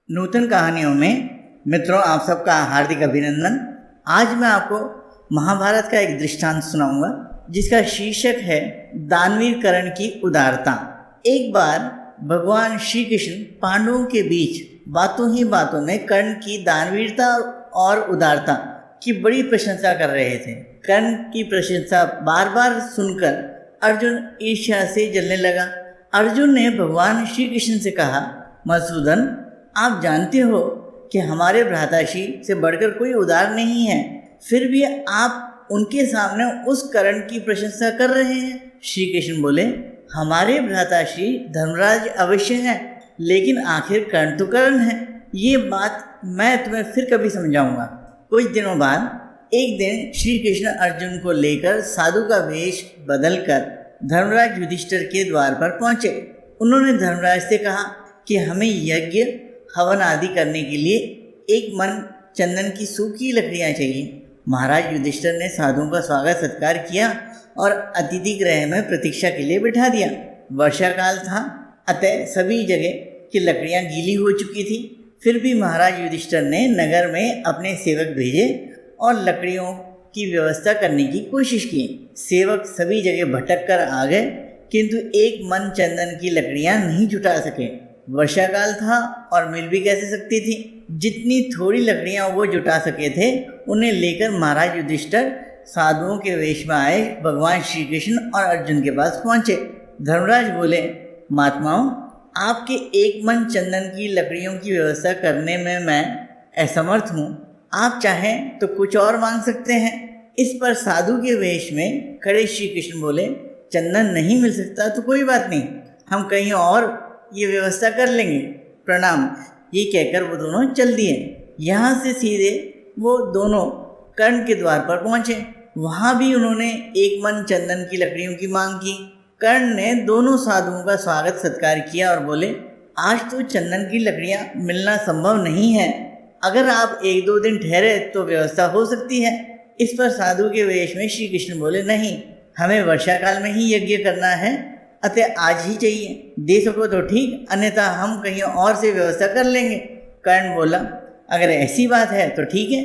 नूतन कहानियों में मित्रों आप सबका हार्दिक अभिनंदन। आज मैं आपको महाभारत का एक दृष्टांत सुनाऊंगा जिसका शीर्षक है दानवीर कर्ण की उदारता। एक बार भगवान श्री कृष्ण पांडवों के बीच बातों ही बातों में कर्ण की दानवीरता और उदारता की बड़ी प्रशंसा कर रहे थे। कर्ण की प्रशंसा बार बार सुनकर अर्जुन ईर्ष्या से जलने लगा। अर्जुन ने भगवान श्री कृष्ण से कहा, मधुसूदन, आप जानते हो कि हमारे भ्राताश्री से बढ़कर कोई उदार नहीं है, फिर भी आप उनके सामने उस कर्ण की प्रशंसा कर रहे हैं। श्री कृष्ण बोले, हमारे भ्राताश्री धर्मराज अवश्य हैं, लेकिन आखिर कर्ण तो कर्ण है। ये बात मैं तुम्हें फिर कभी समझाऊंगा। कुछ दिनों बाद एक दिन श्री कृष्ण अर्जुन को लेकर साधु का वेश बदलकर धर्मराज युधिष्ठिर के द्वार पर पहुंचे। उन्होंने धर्मराज से कहा कि हमें यज्ञ हवन आदि करने के लिए एक मन चंदन की सूखी लकड़ियाँ चाहिए। महाराज युधिष्ठिर ने साधुओं का स्वागत सत्कार किया और अतिथि गृह में प्रतीक्षा के लिए बिठा दिया। वर्षा काल था, अतः सभी जगह की लकड़ियाँ गीली हो चुकी थी। फिर भी महाराज युधिष्ठिर ने नगर में अपने सेवक भेजे और लकड़ियों की व्यवस्था करने की कोशिश की। सेवक सभी जगह भटक कर आ गए, किंतु एक मन चंदन की लकड़ियाँ नहीं जुटा सके। वर्षा काल था और मिल भी कैसे सकती थी। जितनी थोड़ी लकड़ियां वो जुटा सके थे, उन्हें लेकर महाराज युधिष्ठिर साधुओं के वेश में आए भगवान श्री कृष्ण और अर्जुन के पास पहुंचे। धर्मराज बोले, महात्माओं, आपके एक मन चंदन की लकड़ियों की व्यवस्था करने में मैं असमर्थ हूँ। आप चाहें तो कुछ और मांग सकते हैं। इस पर साधु के वेश में खड़े श्री कृष्ण बोले, चंदन नहीं मिल सकता तो कोई बात नहीं, हम कहीं और ये व्यवस्था कर लेंगे, प्रणाम। ये कहकर वो दोनों चल दिए। यहाँ से सीधे वो दोनों कर्ण के द्वार पर पहुँचे। वहाँ भी उन्होंने एक मन चंदन की लकड़ियों की मांग की। कर्ण ने दोनों साधुओं का स्वागत सत्कार किया और बोले, आज तो चंदन की लकड़ियाँ मिलना संभव नहीं है, अगर आप एक दो दिन ठहरे तो व्यवस्था हो सकती है। इस पर साधु के वेश में श्री कृष्ण बोले, नहीं, हमें वर्षा काल में ही यज्ञ करना है, अतः आज ही चाहिए। दे सको तो ठीक, अन्यथा हम कहीं और से व्यवस्था कर लेंगे। कर्ण बोला, अगर ऐसी बात है तो ठीक है,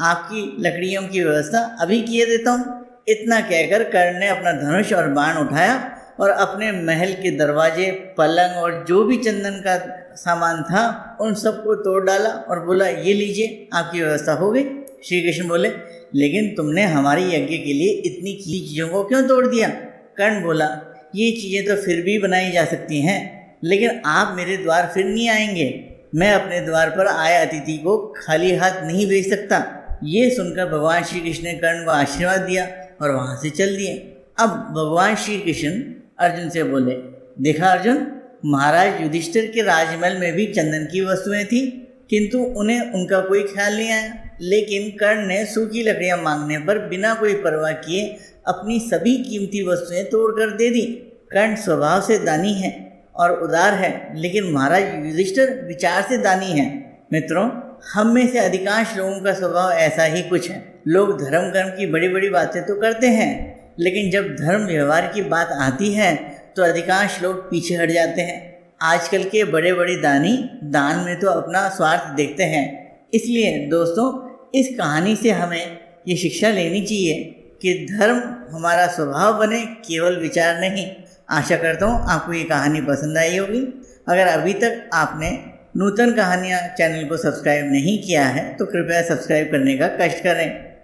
आपकी लकड़ियों की व्यवस्था अभी किए देता हूँ। इतना कहकर कर्ण ने अपना धनुष और बाण उठाया और अपने महल के दरवाजे, पलंग और जो भी चंदन का सामान था उन सबको तोड़ डाला और बोला, ये लीजिए, आपकी व्यवस्था हो गई। श्री कृष्ण बोले, लेकिन तुमने हमारे यज्ञ के लिए इतनी कीमती चीज़ों को क्यों तोड़ दिया? कर्ण बोला, ये चीज़ें तो फिर भी बनाई जा सकती हैं, लेकिन आप मेरे द्वार फिर नहीं आएंगे। मैं अपने द्वार पर आए अतिथि को खाली हाथ नहीं भेज सकता। ये सुनकर भगवान श्री कृष्ण ने कर्ण को आशीर्वाद दिया और वहाँ से चल दिए। अब भगवान श्री कृष्ण अर्जुन से बोले, देखा अर्जुन, महाराज युधिष्ठिर के राजमहल में भी चंदन की वस्तुएं थी, किंतु उन्हें उनका कोई ख्याल नहीं आया। लेकिन कर्ण ने सूखी लकड़ियाँ मांगने पर बिना कोई परवाह किए अपनी सभी कीमती वस्तुएं तोड़कर दे दी। कर्ण स्वभाव से दानी है और उदार है, लेकिन महाराज युधिष्ठिर विचार से दानी है। मित्रों, हम में से अधिकांश लोगों का स्वभाव ऐसा ही कुछ है। लोग धर्म कर्म की बड़ी बड़ी बातें तो करते हैं, लेकिन जब धर्म व्यवहार की बात आती है तो अधिकांश लोग पीछे हट जाते हैं। आजकल के बड़े बड़े दानी दान में तो अपना स्वार्थ देखते हैं। इसलिए दोस्तों, इस कहानी से हमें ये शिक्षा लेनी चाहिए कि धर्म हमारा स्वभाव बने, केवल विचार नहीं। आशा करता हूँ आपको ये कहानी पसंद आई होगी। अगर अभी तक आपने नूतन कहानियाँ चैनल को सब्सक्राइब नहीं किया है तो कृपया सब्सक्राइब करने का कष्ट करें।